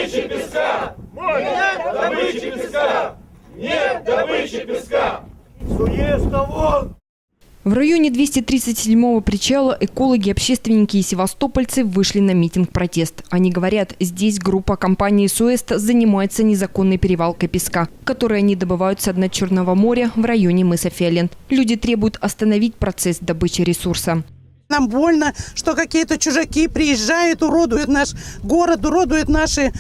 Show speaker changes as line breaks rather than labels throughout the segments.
добычи песка! Нет добычи песка! Нет добычи песка! Суеста вон!
В районе 237-го причала экологи, общественники и севастопольцы вышли на митинг-протест. Они говорят, здесь группа компании «Суэста» занимается незаконной перевалкой песка, который они добывают со дна Черного моря в районе мыса Фиолент. Люди требуют остановить процесс добычи ресурса.
Нам больно, что какие-то чужаки приезжают, уродуют наш город, уродуют наши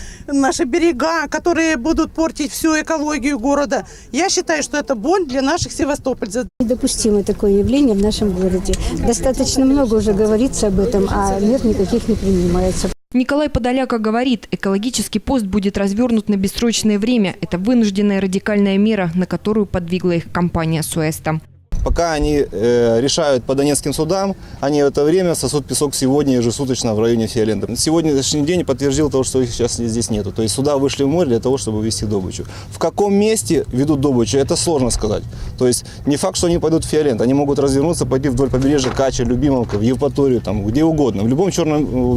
берега, которые будут портить всю экологию города. Я считаю, что это боль для наших севастопольцев.
Недопустимо такое явление в нашем городе. Достаточно много уже говорится об этом, а мер никаких не принимается.
Николай Подоляка говорит, экологический пост будет развернут на бессрочное время. Это вынужденная радикальная мера, на которую подвигла их компания «Суэста».
Пока они решают по донецким судам, они в это время сосут песок сегодня ежесуточно в районе Фиолента. Сегодняшний день подтвердил то, что их сейчас здесь нету. То есть суда вышли в море для того, чтобы вести добычу. В каком месте ведут добычу, это сложно сказать. То есть не факт, что они пойдут в Фиолент. Они могут развернуться, пойти вдоль побережья Кача, Любимовка, в Евпаторию, там, где угодно. В любом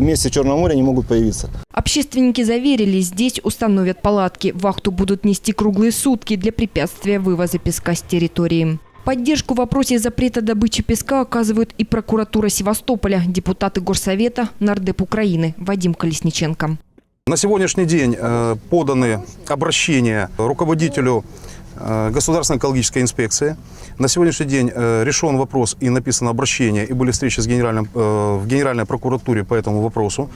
месте Черного моря они могут появиться.
Общественники заверили, здесь установят палатки. Вахту будут нести круглые сутки для препятствия вывоза песка с территории. Поддержку в вопросе запрета добычи песка оказывают и прокуратура Севастополя, депутаты Горсовета, нардеп Украины Вадим Колесниченко.
На сегодняшний день поданы обращения руководителю Государственной экологической инспекции. На сегодняшний день решен вопрос и написано обращение, и были встречи в Генеральной прокуратуре по этому вопросу.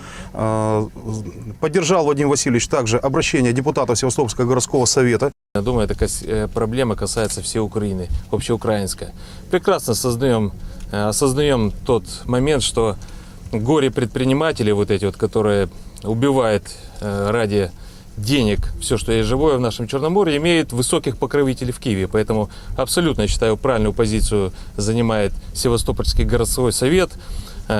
Поддержал Вадим Васильевич также обращение депутатов Севастопольского городского совета.
Я думаю, эта проблема касается всей Украины, общеукраинская. Прекрасно осознаем тот момент, что горе-предприниматели, вот эти вот, которые убивают ради денег все, что есть живое в нашем Черном море, имеют высоких покровителей в Киеве. Поэтому абсолютно, я считаю, правильную позицию занимает Севастопольский городской совет,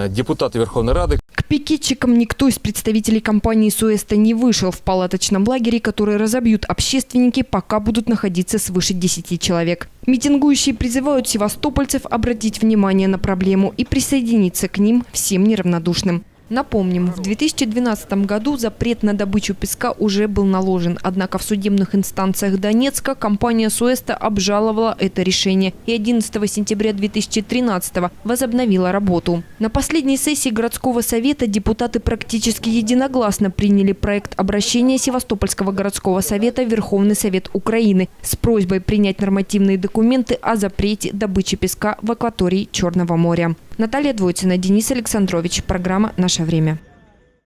депутаты Верховной Рады.
К пикетчикам никто из представителей компании «Суэста» не вышел. В палаточном лагере, который разобьют общественники, пока будут находиться свыше 10 человек. Митингующие призывают севастопольцев обратить внимание на проблему и присоединиться к ним всем неравнодушным. Напомним, в 2012 году запрет на добычу песка уже был наложен. Однако в судебных инстанциях Донецка компания «Суэста» обжаловала это решение и 11 сентября 2013 возобновила работу. На последней сессии городского совета депутаты практически единогласно приняли проект обращения Севастопольского городского совета в Верховный Совет Украины с просьбой принять нормативные документы о запрете добычи песка в акватории Черного моря. Наталья Двойцина, Денис Александрович. Программа «Наше время».